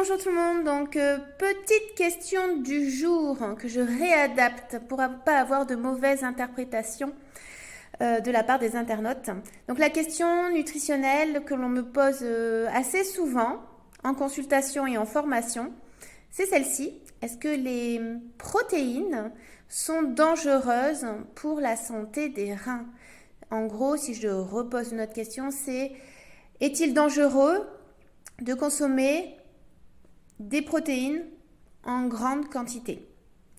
bonjour tout le monde. Donc, petite question du jour que je réadapte pour pas avoir de mauvaise interprétation de la part des internautes. Donc, la question nutritionnelle que l'on me pose assez souvent en consultation et en formation, c'est celle-ci. Est-ce que les protéines sont dangereuses pour la santé des reins? En gros, si je repose notre question, c'est est-il dangereux de consommer des protéines en grande quantité?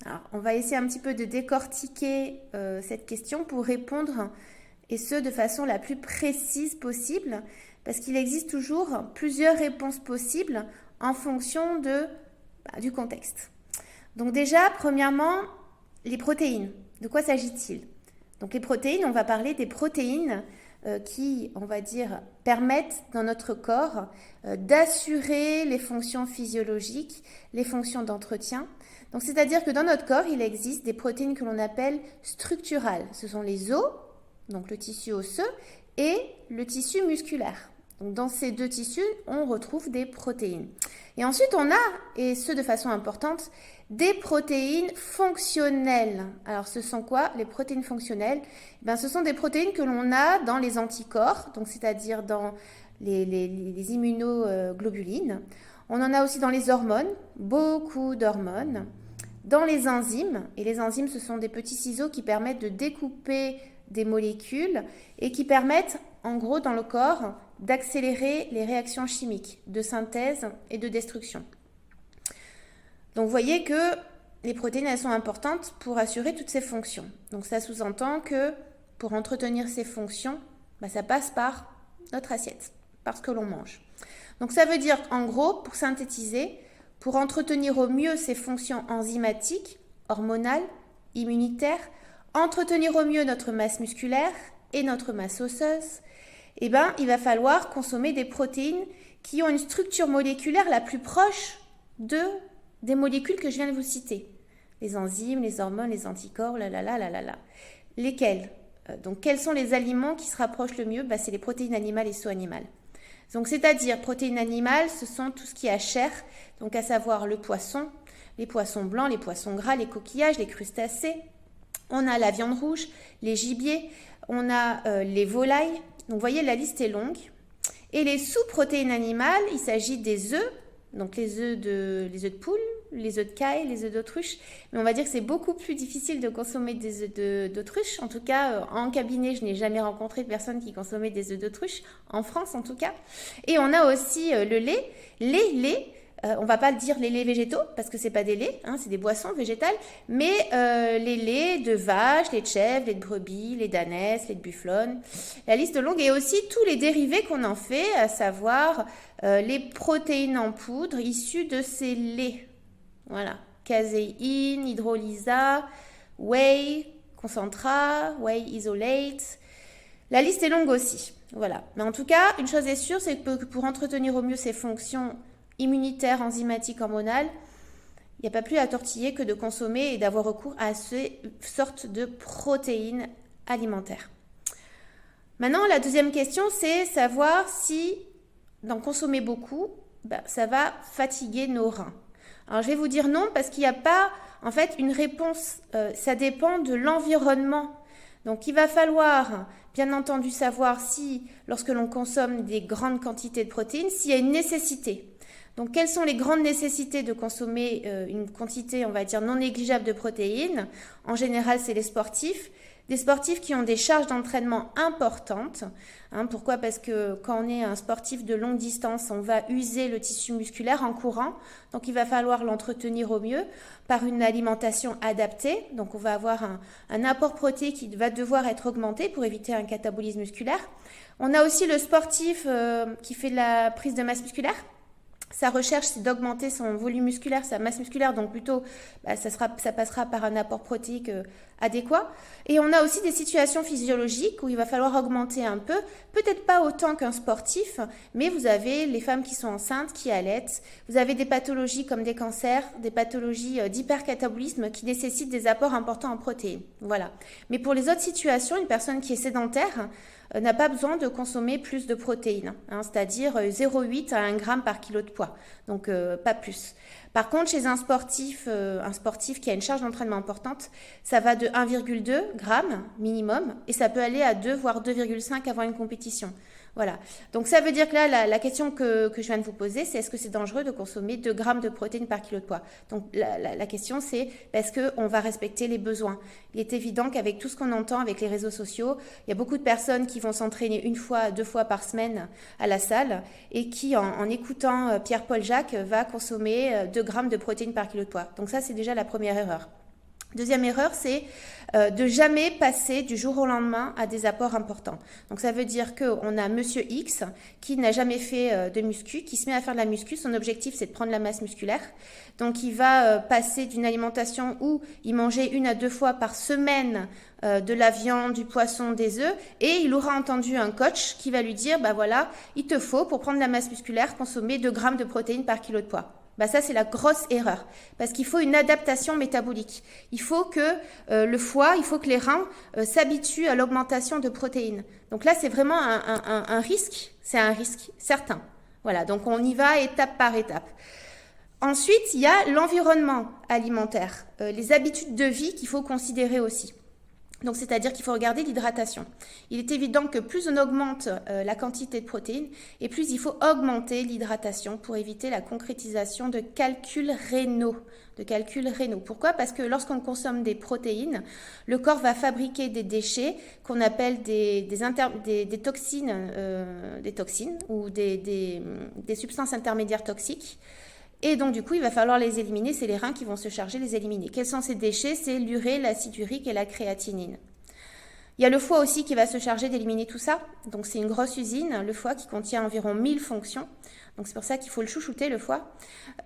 Alors, on va essayer un petit peu de décortiquer cette question pour répondre, et ce de façon la plus précise possible, parce qu'il existe toujours plusieurs réponses possibles en fonction du contexte. Donc déjà, premièrement, les protéines. De quoi s'agit-il? Donc les protéines, on va parler des protéines qui, on va dire, permettent dans notre corps d'assurer les fonctions physiologiques, les fonctions d'entretien. Donc c'est-à-dire que dans notre corps, il existe des protéines que l'on appelle structurales. Ce sont les os, donc le tissu osseux, et le tissu musculaire. Donc dans ces deux tissus, on retrouve des protéines. Et ensuite, on a, et ce de façon importante, des protéines fonctionnelles. Alors, ce sont quoi les protéines fonctionnelles? Ce sont des protéines que l'on a dans les anticorps, donc c'est-à-dire dans les immunoglobulines. On en a aussi dans les hormones, beaucoup d'hormones, dans les enzymes. Et les enzymes, ce sont des petits ciseaux qui permettent de découper des molécules et qui permettent, en gros, dans le corps, d'accélérer les réactions chimiques de synthèse et de destruction. Donc vous voyez que les protéines, elles sont importantes pour assurer toutes ces fonctions. Donc ça sous-entend que pour entretenir ces fonctions, ça passe par notre assiette, par ce que l'on mange. Donc ça veut dire, en gros, pour synthétiser, pour entretenir au mieux ces fonctions enzymatiques, hormonales, immunitaires, entretenir au mieux notre masse musculaire et notre masse osseuse, il va falloir consommer des protéines qui ont une structure moléculaire la plus proche des molécules que je viens de vous citer. Les enzymes, les hormones, les anticorps, Lesquels? Donc, quels sont les aliments qui se rapprochent le mieux? C'est les protéines animales et sous-animales. Donc, c'est-à-dire, protéines animales, ce sont tout ce qui a chair, donc à savoir le poisson, les poissons blancs, les poissons gras, les coquillages, les crustacés. On a la viande rouge, les gibiers, on a les volailles. Donc, vous voyez, la liste est longue. Et les sous-protéines animales, il s'agit des œufs, donc les œufs de poule, les œufs de caille, les œufs d'autruche. Mais on va dire que c'est beaucoup plus difficile de consommer des œufs d'autruche. En tout cas, en cabinet, je n'ai jamais rencontré de personne qui consommait des œufs d'autruche, en France en tout cas. Et on a aussi le lait. Les laits, on va pas dire les laits végétaux, parce que c'est pas des laits, c'est des boissons végétales, mais les laits de vache, les de chèvre, les de brebis, les d'ânesse, les de bufflonne. La liste est longue, et aussi tous les dérivés qu'on en fait, à savoir les protéines en poudre issues de ces laits. Voilà, caséine, hydrolysa, whey, concentra, whey isolate. La liste est longue aussi. Voilà. Mais en tout cas, une chose est sûre, c'est que pour entretenir au mieux ces fonctions immunitaires, enzymatiques, hormonales, il n'y a pas plus à tortiller que de consommer et d'avoir recours à ces sortes de protéines alimentaires. Maintenant, la deuxième question, c'est savoir si d'en consommer beaucoup, ça va fatiguer nos reins. Alors, je vais vous dire non, parce qu'il n'y a pas, en fait, une réponse. Ça dépend de l'environnement. Donc, il va falloir, bien entendu, savoir si, lorsque l'on consomme des grandes quantités de protéines, s'il y a une nécessité. Donc, quelles sont les grandes nécessités de consommer une quantité, on va dire, non négligeable de protéines? En général, c'est les sportifs. Des sportifs qui ont des charges d'entraînement importantes. Pourquoi? Parce que quand on est un sportif de longue distance, on va user le tissu musculaire en courant. Donc, il va falloir l'entretenir au mieux par une alimentation adaptée. Donc, on va avoir un apport protéique qui va devoir être augmenté pour éviter un catabolisme musculaire. On a aussi le sportif qui fait de la prise de masse musculaire. Sa recherche, c'est d'augmenter son volume musculaire, sa masse musculaire, donc plutôt, ça passera par un apport protéique adéquat. Et on a aussi des situations physiologiques où il va falloir augmenter un peu, peut-être pas autant qu'un sportif, mais vous avez les femmes qui sont enceintes, qui allaitent, vous avez des pathologies comme des cancers, des pathologies d'hypercatabolisme qui nécessitent des apports importants en protéines. Voilà. Mais pour les autres situations, une personne qui est sédentaire, n'a pas besoin de consommer plus de protéines, hein, c'est-à-dire 0,8 à 1 gramme par kilo de poids, donc pas plus. Par contre, chez un sportif qui a une charge d'entraînement importante, ça va de 1,2 grammes minimum et ça peut aller à 2 voire 2,5 avant une compétition. Voilà. Donc ça veut dire que là, la question que je viens de vous poser, c'est est-ce que c'est dangereux de consommer 2 grammes de protéines par kilo de poids? Donc la question c'est est-ce qu'on va respecter les besoins? Il est évident qu'avec tout ce qu'on entend avec les réseaux sociaux, il y a beaucoup de personnes qui vont s'entraîner 1 fois, 2 fois par semaine à la salle et qui, en écoutant Pierre-Paul Jacques, va consommer 2 grammes de protéines par kilo de poids. Donc ça, c'est déjà la première erreur. Deuxième erreur, c'est de jamais passer du jour au lendemain à des apports importants. Donc ça veut dire qu'on a Monsieur X qui n'a jamais fait de muscu, qui se met à faire de la muscu. Son objectif, c'est de prendre la masse musculaire. Donc il va passer d'une alimentation où il mangeait 1 à 2 fois par semaine de la viande, du poisson, des œufs, et il aura entendu un coach qui va lui dire, bah voilà, il te faut pour prendre la masse musculaire consommer 2 grammes de protéines par kilo de poids. Bah ça, c'est la grosse erreur. Parce qu'il faut une adaptation métabolique. Il faut que le foie, il faut que les reins s'habituent à l'augmentation de protéines. Donc là, c'est vraiment un risque. C'est un risque certain. Voilà, donc on y va étape par étape. Ensuite, il y a l'environnement alimentaire, les habitudes de vie qu'il faut considérer aussi. Donc, c'est-à-dire qu'il faut regarder l'hydratation. Il est évident que plus on augmente la quantité de protéines et plus il faut augmenter l'hydratation pour éviter la concrétisation de calculs rénaux. Pourquoi? Parce que lorsqu'on consomme des protéines, le corps va fabriquer des déchets qu'on appelle des toxines ou des substances intermédiaires toxiques. Et donc, du coup, il va falloir les éliminer. C'est les reins qui vont se charger de les éliminer. Quels sont ces déchets? C'est l'urée, l'acide urique et la créatinine. Il y a le foie aussi qui va se charger d'éliminer tout ça. Donc, c'est une grosse usine, le foie, qui contient environ 1000 fonctions. Donc, c'est pour ça qu'il faut le chouchouter, le foie.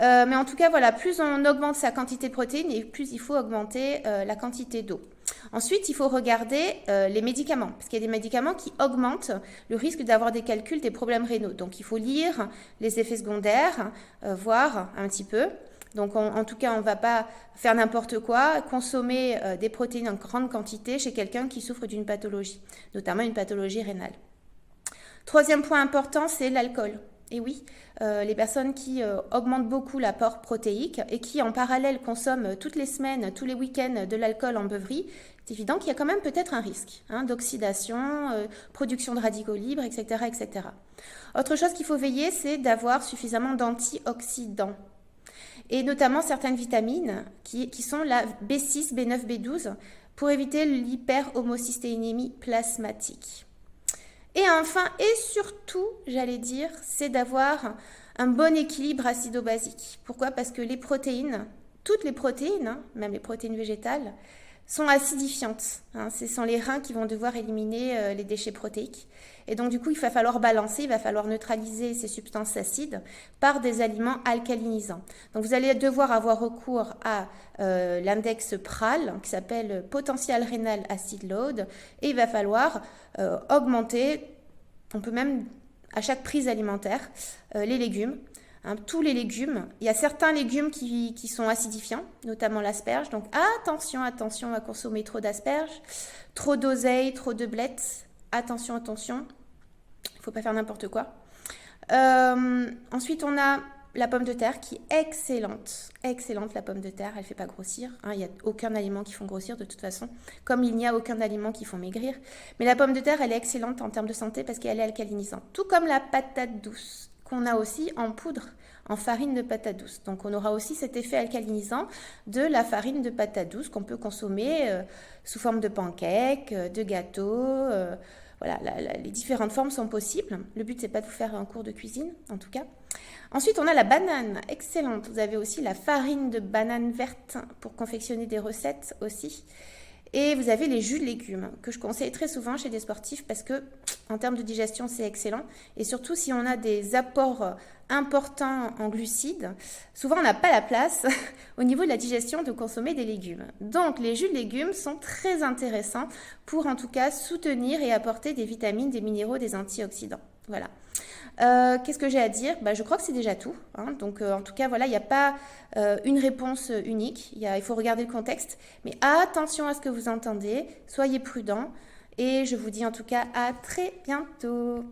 Mais en tout cas, voilà, plus on augmente sa quantité de protéines et plus il faut augmenter la quantité d'eau. Ensuite, il faut regarder les médicaments, parce qu'il y a des médicaments qui augmentent le risque d'avoir des calculs, des problèmes rénaux. Donc, il faut lire les effets secondaires, voir un petit peu. Donc, en tout cas, on ne va pas faire n'importe quoi, consommer des protéines en grande quantité chez quelqu'un qui souffre d'une pathologie, notamment une pathologie rénale. Troisième point important, c'est l'alcool. Et oui, les personnes qui augmentent beaucoup l'apport protéique et qui en parallèle consomment toutes les semaines, tous les week-ends de l'alcool en beuverie, c'est évident qu'il y a quand même peut-être un risque d'oxydation, production de radicaux libres, etc., etc. Autre chose qu'il faut veiller, c'est d'avoir suffisamment d'antioxydants. Et notamment certaines vitamines qui sont la B6, B9, B12 pour éviter l'hyperhomocystéinémie plasmatique. Et enfin, et surtout, j'allais dire, c'est d'avoir un bon équilibre acido-basique. Pourquoi? Parce que les protéines, toutes les protéines, même les protéines végétales, sont acidifiantes. Ce sont les reins qui vont devoir éliminer les déchets protéiques. Et donc, du coup, il va falloir balancer, il va falloir neutraliser ces substances acides par des aliments alcalinisants. Donc, vous allez devoir avoir recours à l'index PRAL, qui s'appelle Potential Renal Acid Load, et il va falloir augmenter, on peut même, à chaque prise alimentaire, les légumes. Tous les légumes. Il y a certains légumes qui sont acidifiants, notamment l'asperge. Donc attention à consommer trop d'asperges, trop d'oseille, trop de blettes. Attention. Il ne faut pas faire n'importe quoi. Ensuite, on a la pomme de terre qui est excellente. Excellente la pomme de terre, elle ne fait pas grossir. Il n'y a aucun aliment qui font grossir de toute façon, comme il n'y a aucun aliment qui font maigrir. Mais la pomme de terre, elle est excellente en termes de santé parce qu'elle est alcalinisante. Tout comme la patate douce, qu'on a aussi en poudre, en farine de patate douce. Donc on aura aussi cet effet alcalinisant de la farine de patate douce qu'on peut consommer sous forme de pancakes, de gâteaux. Voilà, les différentes formes sont possibles. Le but, c'est pas de vous faire un cours de cuisine, en tout cas. Ensuite, on a la banane, excellente. Vous avez aussi la farine de banane verte pour confectionner des recettes aussi. Et vous avez les jus de légumes que je conseille très souvent chez des sportifs parce que en termes de digestion, c'est excellent. Et surtout, si on a des apports importants en glucides, souvent on n'a pas la place au niveau de la digestion de consommer des légumes. Donc, les jus de légumes sont très intéressants pour en tout cas soutenir et apporter des vitamines, des minéraux, des antioxydants. Voilà. Qu'est-ce que j'ai à dire? Je crois que c'est déjà tout. Donc, en tout cas, voilà, il n'y a pas une réponse unique. Il faut regarder le contexte. Mais attention à ce que vous entendez. Soyez prudents. et je vous dis en tout cas à très bientôt.